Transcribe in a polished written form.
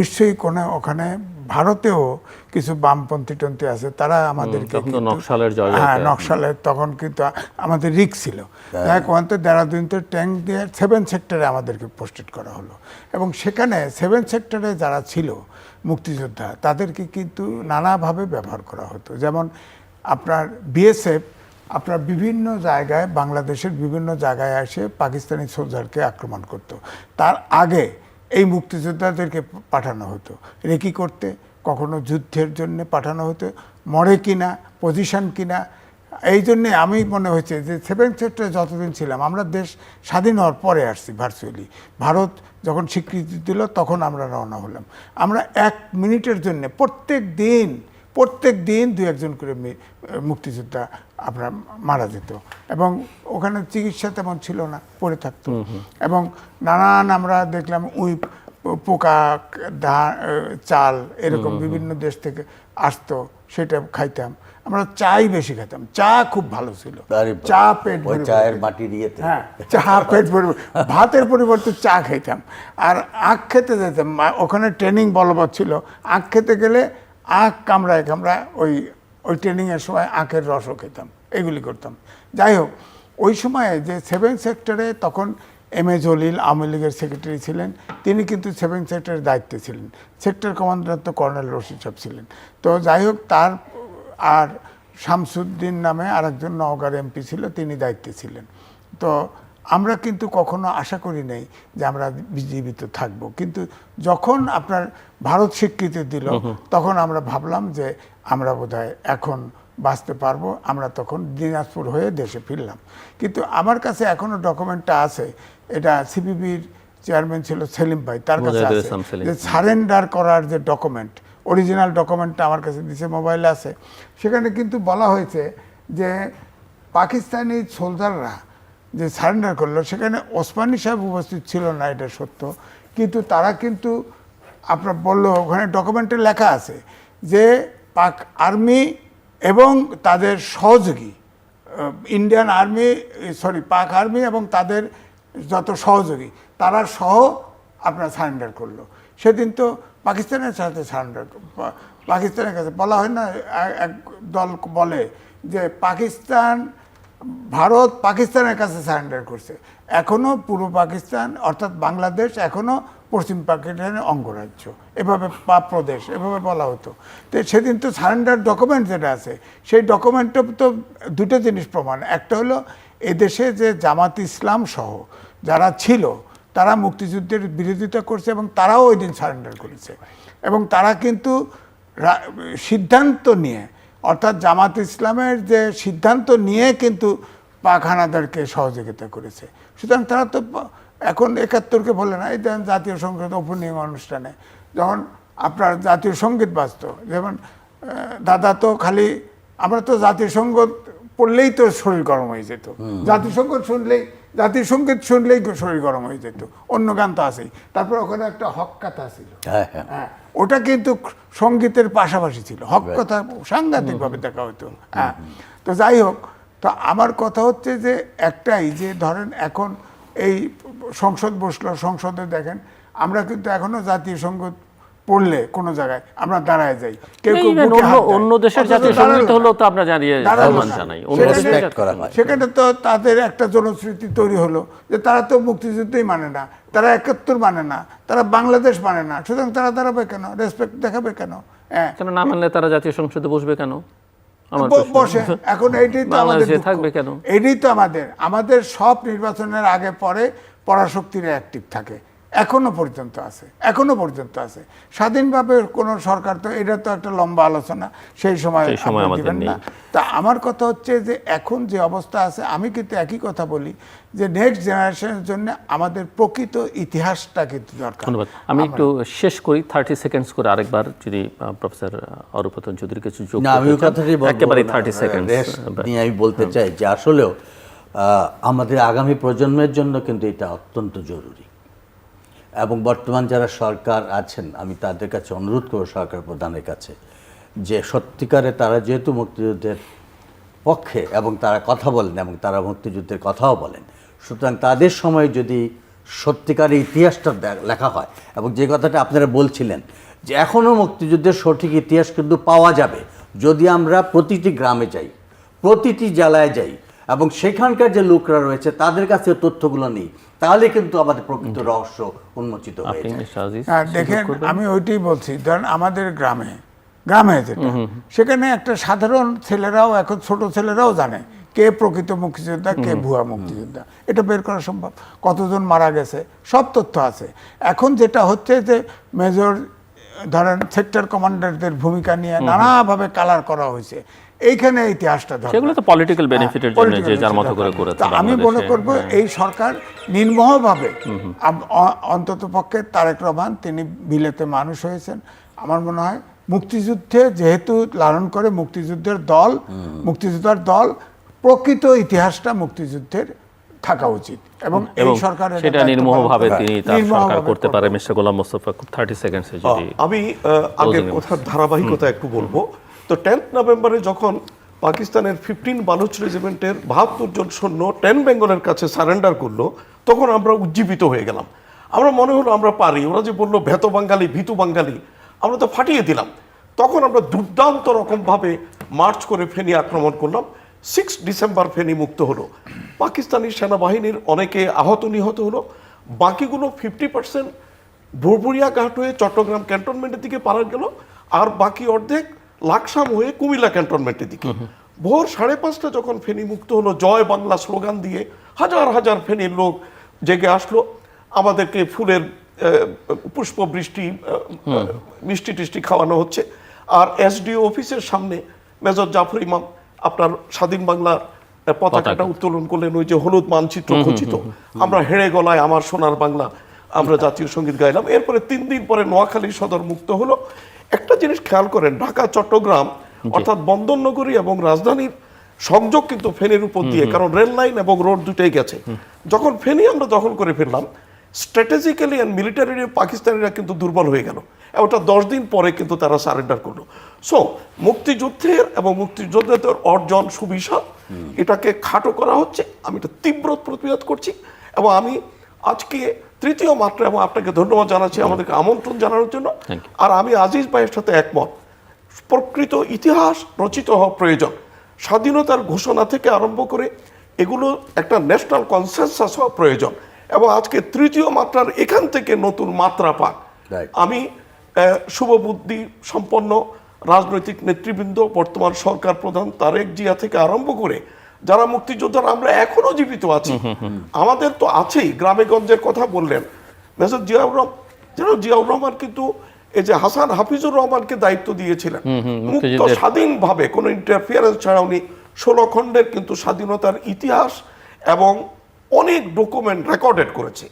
নিশ্চয়ই কোনো ওখানে ভারতেও কিছু বামপন্থী টন্থী আছে, তারা আমাদেরকে নকশালের তখন কিন্তু আমাদের রিস্ক ছিল। ওখান থেকে দেরাদুনতে ট্যাঙ্ক দিয়ে 7 সেক্টরে আমাদেরকে পোস্টেড করা হলো, এবং সেখানে 7 সেক্টরে যারা ছিল মুক্তিযোদ্ধা তাদেরকে কিন্তু নানাভাবে ব্যবহার করা হতো। যেমন আপনার বিএসএফ আপনার বিভিন্ন জায়গায়, বাংলাদেশের বিভিন্ন জায়গায় এসে পাকিস্তানি সোলজারকে আক্রমণ করত। তার আগে এই মুক্তিযোদ্ধাদেরকে পাঠানো হতো রেকি করতে, কখনো যুদ্ধের জন্য পাঠানো হতো, মরে কিনা, পজিশন কিনা। এই জন্যে আমি মনে হয়েছে যে 7 সেক্টরে যতদিন ছিলাম, আমরা দেশ স্বাধীন হওয়ার পরে আসছি ভার্চুয়ালি, ভারত যখন স্বীকৃতি দিল তখন আমরা রওনা হলাম। আমরা 1 মিনিটের জন্য প্রত্যেক দিন 2-1 করে মুক্তিযোদ্ধা আপনার মারা যেত, এবং ওখানে চিকিৎসা তেমন ছিল না, পড়ে থাকতো। এবং নানান আমরা দেখলাম পোকা, চাল এরকম বিভিন্ন দেশ থেকে আসতো, সেটা খাইতাম। আমরা চাই বেশি খেতাম, চা খুব ভালো ছিল, চা পেট ভরে, চায়ের বাটি দিয়ে, হ্যাঁ চা পেট ভরে, ভাতের পরিবর্তে চা খাইতাম। আর আখ খেতে যেতাম, ওখানে ট্রেনিং বলবৎ ছিল, আখ খেতে গেলে আখ কামড়ায় ওই ট্রেনিংয়ের সময় আখের রসও খেতাম, এগুলি করতাম। যাই হোক, ওই সময়ে যে 7 সেক্টরে তখন এম.এ. জলিল আওয়ামী লীগের সেক্রেটারি ছিলেন, তিনি কিন্তু 7 সেক্টরের দায়িত্বে ছিলেন। সেক্টর কমান্ডার তো কর্নেল রশিদ সাহেব ছিলেন। তো যাই হোক, তার আর শামসুদ্দিন নামে আরেকজন নওগাঁর এমপি ছিল, তিনি দায়িত্বে ছিলেন। তো আমরা কিন্তু কখনো আশা করি নাই যে আমরা জীবিত থাকবো, কিন্তু যখন আপনার ভারত স্বীকৃতি দিল তখন আমরা ভাবলাম যে আমরা বোধহয় এখন বাঁচতে পারবো। আমরা তখন দিনাজপুর হয়ে দেশে ফিরলাম। কিন্তু আমার কাছে এখনো ডকুমেন্টটা আছে, এটা সিপিবির চেয়ারম্যান ছিল সেলিম ভাই, তার কাছে আছে, যে সারেন্ডার করার যে ডকুমেন্ট, অরিজিনাল ডকুমেন্টটা আমার কাছে দিছে, মোবাইলে আছে। সেখানে কিন্তু বলা হয়েছে যে পাকিস্তানি সোলজাররা যে সারেন্ডার করলো, সেখানে ওসমানী সাহেব উপস্থিত ছিল না, এটা সত্য, কিন্তু তারা কিন্তু আপনার বললো, ওখানে ডকুমেন্টে লেখা আছে যে পাক আর্মি এবং তাদের সহযোগী পাক আর্মি এবং তাদের যত সহযোগী তারা সহ আপনার সারেন্ডার করলো। সেদিন তো পাকিস্তানের সাথে পাকিস্তানের কাছে বলা হয় না, এক দল বলে যে ভারত পাকিস্তানের কাছে সারেন্ডার করছে। এখনও পূর্ব পাকিস্তান অর্থাৎ বাংলাদেশ এখনও পশ্চিম পাকিস্তানের অঙ্গরাজ্য, এভাবে প্রদেশ এভাবে বলা হতো। তো সেদিন তো সারেন্ডার ডকুমেন্ট যেটা আছে, সেই ডকুমেন্টটা তো দুটো জিনিস প্রমাণ। একটা হলো এদেশে যে জামাত ইসলাম সহ যারা ছিল তারা মুক্তিযুদ্ধের বিরোধিতা করছে, এবং তারাও ওই দিন সারেন্ডার করেছে, এবং তারা কিন্তু সিদ্ধান্ত নিয়ে, অর্থাৎ জামাত ইসলামের যে সিদ্ধান্ত নিয়ে কিন্তু পাক হানাদারকে সহযোগিতা করেছে। সুতরাং তারা তো এখন 71-কে বলে না, এই জাতীয় সংসদ ওপেনিং অনুষ্ঠানে যখন আপনার জাতীয় সঙ্গীত বাজত, যেমন দাদা তো খালি, আমরা তো জাতীয় সঙ্গীত পড়লেই তো শরীর গরম হয়ে যেত, জাতীয় সঙ্গীত শুনলেই শরীর গরম হয়ে যেত, অন্য গান তো আছেই। তারপর ওখানে একটা হক কথা ছিল, হ্যাঁ ওটা কিন্তু সঙ্গীতের পাশাপাশি ছিল, হক কথা সাংঘাতিকভাবে দেখা হতো। হ্যাঁ, তো যাই হোক, তো আমার কথা হচ্ছে যে একটাই, যে ধরেন এখন এই সংসদ বসলো, সংসদে দেখেন আমরা কিন্তু এখনো জাতীয় সঙ্গীত পড়লে কোনো জায়গায় আমরা দাঁড়ায় যাই, কেউ অন্য দেশের জাতীয় সঙ্গীত হলো তো আমরা জানিয়ে জানাই, সেখানে তো তাদের একটা জনশ্রুতি তৈরি হলো যে তারা তো মুক্তিযুদ্ধই মানে না, তারা 71 মানে না, তারা বাংলাদেশ মানে না, সুতরাং তারা দাঁড়াবে কেন, রেসপেক্ট দেখাবে কেন? কেন না মানলে তারা জাতীয় সংসদে বসবে কেন? বসে। এখন এইটাই তো আমাদের থাকবে কেন, এইটাই তো আমাদের সব নির্বাচনের আগে পরে পরাশক্তিরা অ্যাক্টিভ থাকে, এখনো পর্যন্ত আছে। স্বাধীনভাবে কোনো সরকার, তো এটা তো একটা লম্বা আলোচনা, সেই সময় দিবেন না। তা আমার কথা হচ্ছে যে এখন যে অবস্থা আছে, আমি কিন্তু একই কথা বলি যে নেক্সট জেনারেশনের জন্য আমাদের প্রকৃত ইতিহাসটা কিন্তু দরকার। ধন্যবাদ। আমি একটু শেষ করি 30 সেকেন্ডস করে, আরেকবার যদি প্রফেসর অরূপ রতন চৌধুরী কিছু যোগ একেবারে 30 সেকেন্ডস নিয়ে আমি বলতে চাই যে আসলেও আমাদের আগামী প্রজন্মের জন্য কিন্তু এটা অত্যন্ত জরুরি, এবং বর্তমান যারা সরকার আছেন আমি তাদের কাছে অনুরোধ করব, সরকার প্রধানের কাছে, যে সত্যিকারে তারা যেহেতু মুক্তিযুদ্ধের পক্ষে এবং তারা কথা বলেন এবং তারা মুক্তিযুদ্ধের কথাও বলেন, সুতরাং তাদের সময় যদি সত্যিকার ইতিহাসটা লেখা হয়। এবং যে কথাটা আপনারা বলছিলেন যে এখনও মুক্তিযুদ্ধের সঠিক ইতিহাস কিন্তু পাওয়া যাবে যদি আমরা প্রতিটি গ্রামে যাই, প্রতিটি জেলায় যাই এবং সেখানকার যে লোকরা রয়েছে তাদের কাছে তথ্যগুলো নিই, তাহলে কিন্তু আমাদের প্রকৃত রহস্য উন্মোচিত হয়ে যায়। আর দেখেন, আমি ওইটাই বলছি, ধরেন আমাদের গ্রামে যেটা, সেখানে একটা সাধারণ ছেলেরাও, এখন ছোট ছেলেরাও জানে কে প্রকৃত মুক্তিযোদ্ধা, কে ভুয়া মুক্তিযোদ্ধা। এটা বের করা সম্ভব। কতজন মারা গেছে সব তথ্য আছে। এখন যেটা হচ্ছে যে মেজর, ধরেন সেক্টর কমান্ডারদের ভূমিকা নিয়ে নানাভাবে কালার করা হয়েছে। এইখানে ইতিহাসটা সেগুলো তো পলিটিক্যাল বেনিফিটের জন্য যে যার মতো করে করেছে। আমি মনে করব এই সরকার নির্মোহভাবে, অন্তত পক্ষে তারেক রহমান তিনি বিলেতে মানুষ হয়েছেন, আমার মনে হয় মুক্তিযুদ্ধে যেহেতু লালন করে মুক্তিযোদ্ধার দল, প্রকৃত ইতিহাসটা মুক্তিযুদ্ধের থাকা উচিত এবং এই সরকারের সেটা নির্মোহভাবে তিনি তার সরকার করতে পারে। মিস্টার গোলাম মোস্তফা, 30 সেকেন্ডসে যদি আমি আগের কথার ধারাবাহিকতা একটু বলবো। তো 10 নভেম্বরে যখন পাকিস্তানের 15 বালুচ রেজিমেন্টের 72 জন সৈন্য 10 বেঙ্গলের কাছে সারেন্ডার করলো, তখন আমরা উজ্জীবিত হয়ে গেলাম। আমরা মনে হলো আমরা পারি। ওরা যে বললো ভেতো বাঙালি, ভীতু বাঙালি, আমরা তো ফাটিয়ে দিলাম। তখন আমরা দুর্দান্ত রকমভাবে মার্চ করে ফেনী আক্রমণ করলাম। 6 ডিসেম্বর ফেনী মুক্ত হলো। পাকিস্তানি সেনাবাহিনীর অনেকে আহত নিহত হলো। বাকিগুলো 50% ভুরভুরিয়া ঘাট হয়ে চট্টগ্রাম ক্যান্টনমেন্টের দিকে পাড়া গেল, আর বাকি অর্ধেক লাকসাম হয়ে কুমিল্লা ক্যান্টনমেন্টের দিকে। ভোর 5:30 যখন ফেনী মুক্ত হলো, জয় বাংলা স্লোগান দিয়ে হাজার হাজার ফেনীর লোক জেগে আসলো। আমাদেরকে ফুলের পুষ্প বৃষ্টি, মিষ্টি টিষ্টি খাওয়ানো হচ্ছে। আর এসডিও অফিসের সামনে মেজর জাফর ইমাম আপনার স্বাধীন বাংলার পতাকাটা উত্তোলন করলেন, ওই যে হলুদ মানচিত্র খচিত। আমরা হেড়ে গলায় আমার সোনার বাংলা আমরা জাতীয় সঙ্গীত গাইলাম। এরপরে 3 দিন পরে নোয়াখালী সদর মুক্ত হলো। একটা জিনিস খেয়াল করেন, ঢাকা চট্টগ্রাম অর্থাৎ বন্দরনগরী এবং রাজধানীর সংযোগ কিন্তু ফেনীর উপর দিয়ে, কারণ রেল লাইন এবং রোড দুটাই গেছে। যখন ফেনী আমরা দখল করে ফেললাম, স্ট্র্যাটেজিক্যালি অ্যান্ড মিলিটারিলি পাকিস্তানিরা কিন্তু দুর্বল হয়ে গেল। ওটা 10 দিন পরে কিন্তু তারা সারেন্ডার করলো। সো মুক্তিযুদ্ধের এবং মুক্তিযোদ্ধাদের অর্জন সুবিশাল, এটাকে খাটো করা হচ্ছে। আমি এটা তীব্র প্রতিবাদ করছি এবং আমি আজকে 3য় মাত্রা, এবং আপনাকে ধন্যবাদ জানাচ্ছি আমাদেরকে আমন্ত্রণ জানানোর জন্য। আর আমি আজিজ ভাইয়ের সাথে একমত, প্রকৃত ইতিহাস রচিত হওয়া প্রয়োজন। স্বাধীনতার ঘোষণা থেকে আরম্ভ করে এগুলো একটা ন্যাশনাল কনসেনসাস হওয়া প্রয়োজন, এবং আজকে 3য় মাত্রার এখান থেকে নতুন মাত্রা পাক। আমি শুভবুদ্ধি সম্পন্ন রাজনৈতিক নেতৃবৃন্দ, বর্তমান সরকার প্রধান তারেক জিয়া থেকে আরম্ভ করে যারা মুক্তিযোদ্ধারা আমরা এখনো জীবিত আছি, আমাদের তো আছেই। গ্রামে গঞ্জের কথা বললেন মেজর জিয়াউর রহমান কিন্তু এই যে হাসান হাফিজুর রহমানকে দায়িত্ব দিয়েছিলেন, মুক্ত স্বাধীনভাবে কোনো ইন্টারফিয়ারেন্স ছাড়া উনি 16 খণ্ডের কিন্তু স্বাধীনতার ইতিহাস এবং অনেক ডকুমেন্ট রেকর্ডেড করেছে।